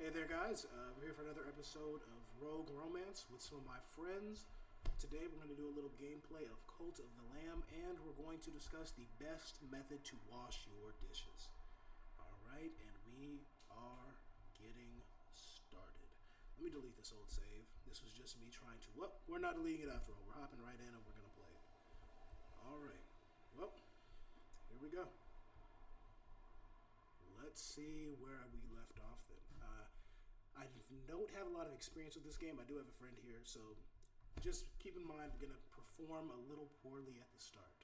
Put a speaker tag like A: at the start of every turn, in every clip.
A: Hey there, guys. We're here for another episode of Rogue Romance with some of my friends. Today, we're going to do a little gameplay of Cult of the Lamb, and we're going to discuss the best method to wash your dishes. All right, and we are getting started. Let me delete this old save. This was just me trying to. Well, we're not deleting it after all. We're hopping right in, and we're going to play it. All right. Well, here we go. Let's see where we left off then. I don't have a lot of experience with this game. I do have a friend here, so just keep in mind I'm going to perform a little poorly at the start.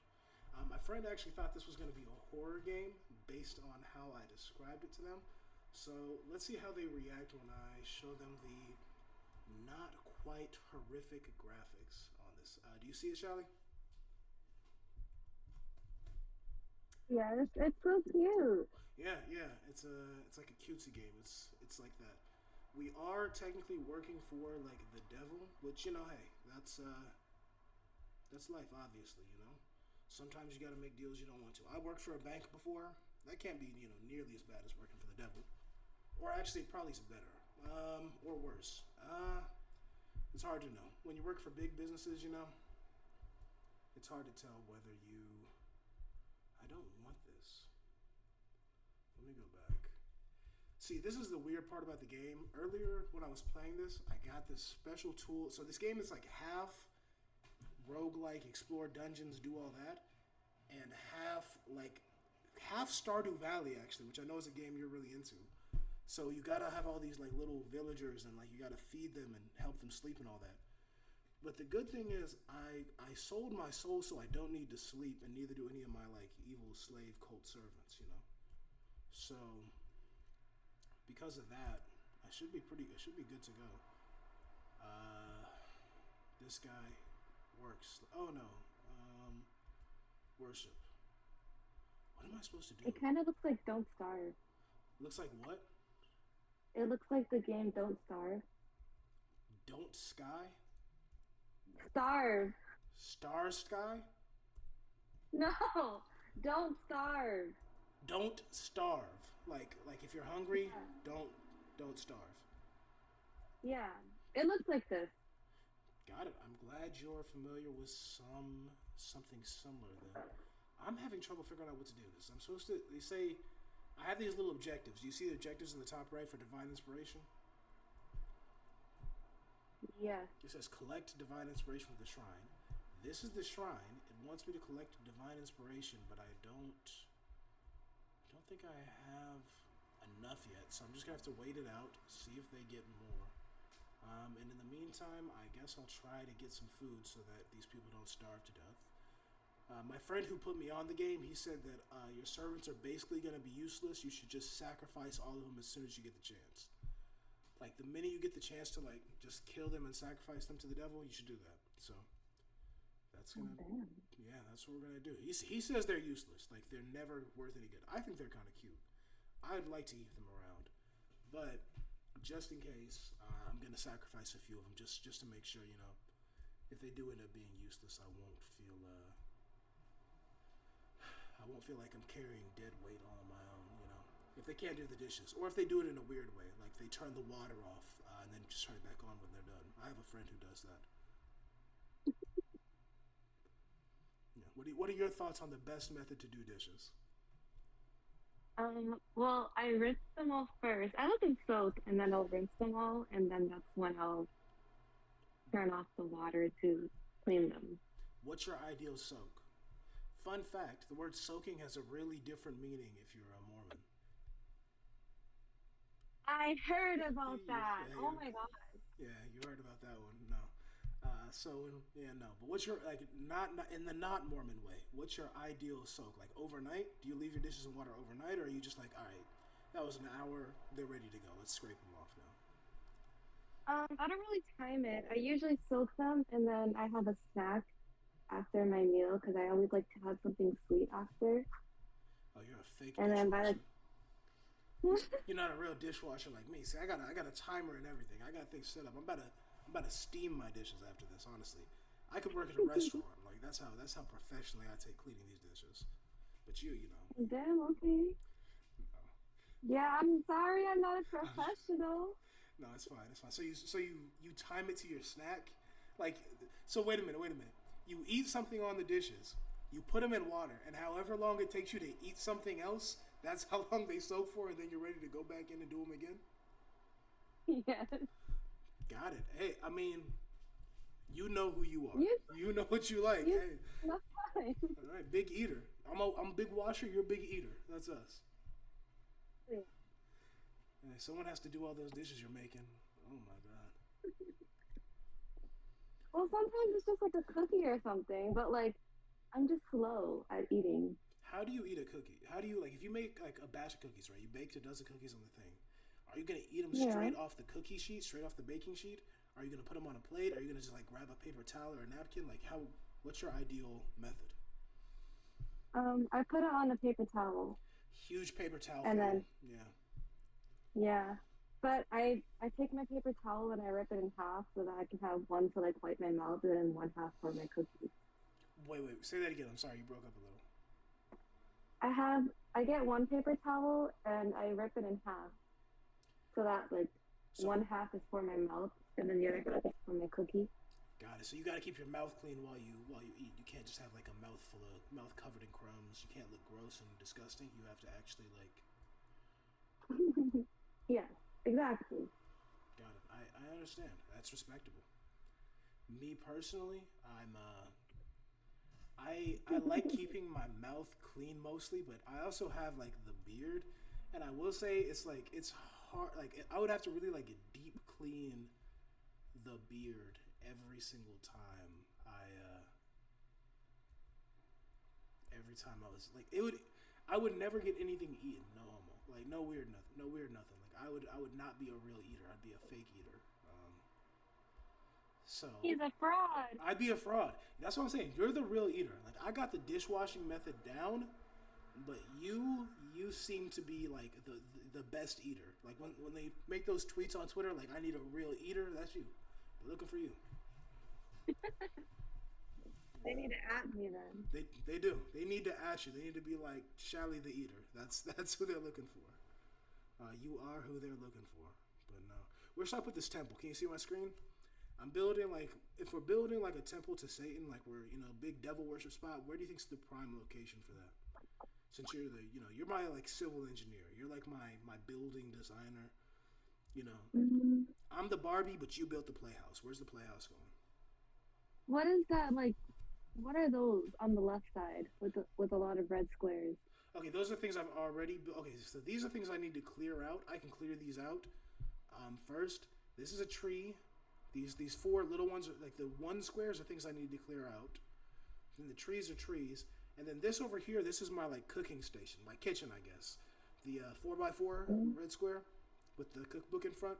A: My friend actually thought this was going to be a horror game based on how I described it to them. So let's see how they react when I show them the not quite horrific graphics on this. Do you see it, Shelly?
B: Yeah, it's so cute.
A: Yeah. It's like a cutesy game. It's like that. We are technically working for like the devil, which hey, that's life, obviously. Sometimes you got to make deals you don't want to. I worked for a bank before. That can't be nearly as bad as working for the devil, or actually probably it's better, or worse. It's hard to know when you work for big businesses. It's hard to tell whether you. I don't want this. Let me go back. See, this is the weird part about the game. Earlier, when I was playing this, I got this special tool. So this game is like half roguelike, explore dungeons, do all that, and half Stardew Valley actually, which I know is a game you're really into. So you gotta have all these like little villagers and like you gotta feed them and help them sleep and all that. But the good thing is, I sold my soul so I don't need to sleep, and neither do any of my like evil slave cult servants. So because of that, I should be pretty. It should be good to go. This guy works. Oh no, worship. What am I supposed to
B: It
A: do?
B: kind of looks like Don't Starve.
A: Looks like what?
B: It looks like the game Don't Starve.
A: Don't sky,
B: Starve.
A: star sky.
B: No, Don't Starve.
A: Don't starve. Like if you're hungry,
B: Yeah,
A: don't starve.
B: yeah. It looks like this.
A: Got it. I'm glad you're familiar with something similar then. I'm having trouble figuring out what to do this. I'm supposed to they say I have these little objectives. Do you see the objectives in the top right for divine inspiration?
B: Yes.
A: It says collect divine inspiration from the shrine. This is the shrine. It wants me to collect divine inspiration, but I don't think I have enough yet. So I'm just gonna have to wait it out, see if they get more. And in the meantime, I guess I'll try to get some food so that these people don't starve to death. My friend who put me on the game, he said that your servants are basically going to be useless. You should just sacrifice all of them as soon as you get the chance. Like the minute you get the chance to like just kill them and sacrifice them to the devil, you should do that. So that's
B: Oh,
A: gonna,
B: damn.
A: yeah, that's what we're gonna do. He says they're useless, like they're never worth any good. I think they're kind of cute. I'd like to keep them around, but just in case, I'm gonna sacrifice a few of them just to make sure. If they do end up being useless, I won't feel like I'm carrying dead weight all on my own. If they can't do the dishes, or if they do it in a weird way, like they turn the water off and then just turn it back on when they're done. I have a friend who does that. Yeah. What are your thoughts on the best method to do dishes?
B: Well, I rinse them all first. I let them soak and then I'll rinse them all, and then that's when I'll turn off the water to clean them.
A: What's your ideal soak? Fun fact: the word soaking has a really different meaning if you're a Mormon.
B: I heard about that.
A: Yeah,
B: Oh my God.
A: yeah, you heard about that one. No. So yeah, no. But what's your like not in the not Mormon way? What's your ideal soak? Like overnight? Do you leave your dishes in water overnight, or are you just like, all right, that was an hour, they're ready to go. Let's scrape them off now.
B: I don't really time it. I usually soak them and then I have a snack after my meal because I always like to have something sweet after.
A: Oh, you're a fake
B: And then by
A: dishwasher.
B: the
A: You're not a real dishwasher like me. See, I got a timer and everything. I got things set up. I'm about to steam my dishes after this. Honestly, I could work at a restaurant. Like that's how professionally I take cleaning these dishes. But you know.
B: damn, okay. Yeah, I'm sorry, I'm not a professional.
A: No, it's fine. It's fine. So you time it to your snack, like so. Wait a minute. Wait a minute. You eat something on the dishes. You put them in water, and however long it takes you to eat something else, that's how long they soak for, and then you're ready to go back in and do them again.
B: Yes.
A: Got it. Hey, I mean, you know who you are.
B: You,
A: You know what you like.
B: you,
A: Hey,
B: that's fine.
A: all right, big eater. I'm a big washer. You're a big eater. That's us. Hey, someone has to do all those dishes you're making. Oh my god.
B: Well, sometimes it's just like a cookie or something, but like I'm just slow at eating.
A: How do you eat a cookie? How do you like if you make like a batch of cookies, right? You baked a dozen cookies on the thing. Are you gonna eat them
B: Yeah.
A: straight off the cookie sheet, straight off the baking sheet? Are you gonna put them on a plate? Are you gonna just like grab a paper towel or a napkin? Like how? What's your ideal method?
B: I put it on a paper towel,
A: Huge paper towel
B: and
A: fan.
B: then
A: Yeah.
B: yeah. But I take my paper towel and I rip it in half so that I can have one to like wipe my mouth and then one half for my cookies.
A: Wait. Say that again. I'm sorry, you broke up a little.
B: I have I get one paper towel and I rip it in half so that like
A: So
B: one half is for my mouth and then the other half is for my cookie.
A: got it. So you got to keep your mouth clean while you eat. You can't just have like a mouth covered in crumbs. You can't look gross and disgusting. You have to actually like.
B: Yes, exactly.
A: Got it. I understand. That's respectable. Me personally, I like keeping my mouth clean mostly, but I also have like the beard, and I will say it's like it's hard. Like I would have to really like deep clean the beard every single time every time I was like it would. I would never get anything eaten. No homo. Like no weird nothing. No weird nothing. Like I would not be a real eater. I'd be a fake eater. So
B: He's a fraud.
A: I'd be a fraud. That's what I'm saying. You're the real eater. Like I got the dishwashing method down, but you seem to be like the best eater. Like when they make those tweets on Twitter, like I need a real eater. That's you. They're looking for you.
B: They need to add me then.
A: They do. They need to ask you. They need to be like Shally the eater. That's who they're looking for. You are who they're looking for. But no, where should I put this temple? Can you see my screen? I'm building like if we're building like a temple to Satan, like we're big devil worship spot. Where do you think's the prime location for that? Since you're the you're my like civil engineer. You're like my building designer. You know,
B: Mm,
A: I'm the Barbie, but you built the playhouse. Where's the playhouse going?
B: what is that like? What are those on the left side with a lot of red squares?
A: Okay, those are things I've already. Okay, so these are things I need to clear out. I can clear these out. First, this is a tree. These four little ones are like the one squares are things I need to clear out. Then the trees are trees, and then this over here, this is my like cooking station, my kitchen, I guess. The 4x4 red square with the cookbook in front.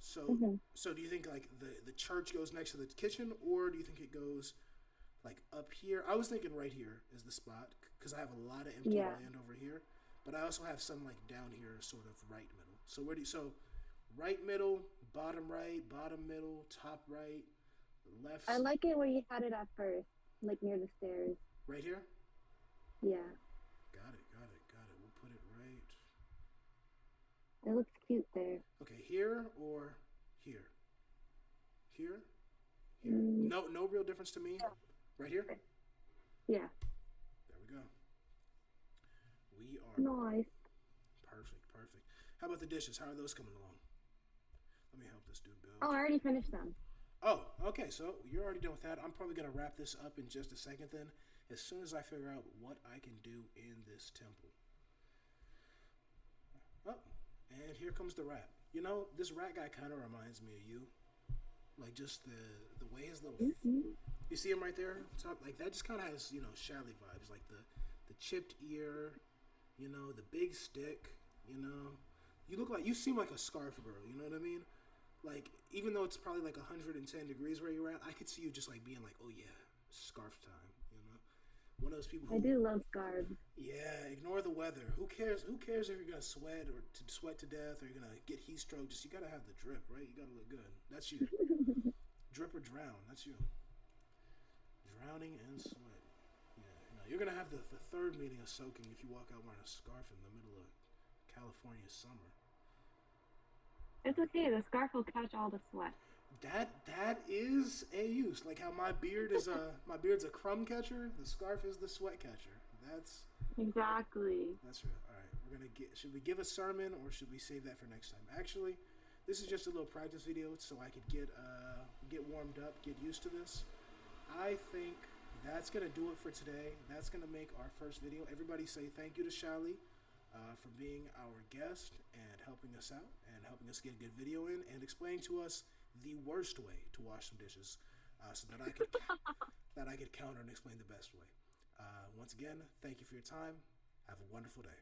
A: So,
B: Mm-hmm.
A: so do you think like the church goes next to the kitchen, or do you think it goes like up here? I was thinking right here is the spot because I have a lot of empty
B: Yeah.
A: land over here, but I also have some like down here, sort of right middle. So where do you, so right middle, bottom middle, top right, left,
B: I like it where you had it at first, like near the stairs.
A: right here.
B: Yeah,
A: Got it. We'll put it right.
B: it looks cute there.
A: Okay, here or here, here, here.
B: Mm,
A: No real difference to me. Right here.
B: yeah,
A: There we go. We are
B: nice.
A: perfect. How about the dishes? How are those coming along? Let me help this dude build.
B: Oh, I already finished them.
A: Oh, okay. So you're already done with that. I'm probably gonna wrap this up in just a second. Then, as soon as I figure out what I can do in this temple. Oh, and here comes the rat. You know, this rat guy kind of reminds me of you. Like just the way his little.
B: Mm-hmm.
A: You see him right there, top like that. Just kind of has Shally vibes. Like the chipped ear, the big stick. You seem like a scarf girl. You know what I mean? Like even though it's probably like 110 degrees where you're at, I could see you just like being like, oh yeah, scarf time. One of those people
B: I
A: who
B: do love scarves.
A: yeah, ignore the weather. Who cares? Who cares if you're gonna sweat or to sweat to death or you're gonna get heat stroke? Just you gotta have the drip, right? You gotta look good. That's you. Drip or drown. That's you. Drowning and sweat. Yeah. No, you're gonna have the third meaning of soaking if you walk out wearing a scarf in the middle of California summer.
B: It's okay. The scarf will catch all the sweat.
A: That is a use. Like how my beard is a my beard's a crumb catcher. The scarf is the sweat catcher.
B: Exactly.
A: That's real. All right, we're gonna get. Should we give a sermon or should we save that for next time? Actually, this is just a little practice video so I could get warmed up, get used to this. I think that's gonna do it for today. That's gonna make our first video. Everybody say thank you to Shali for being our guest and helping us out and helping us get a good video in and explaining to us the worst way to wash some dishes, so that I could counter and explain the best way. Once again, thank you for your time. Have a wonderful day.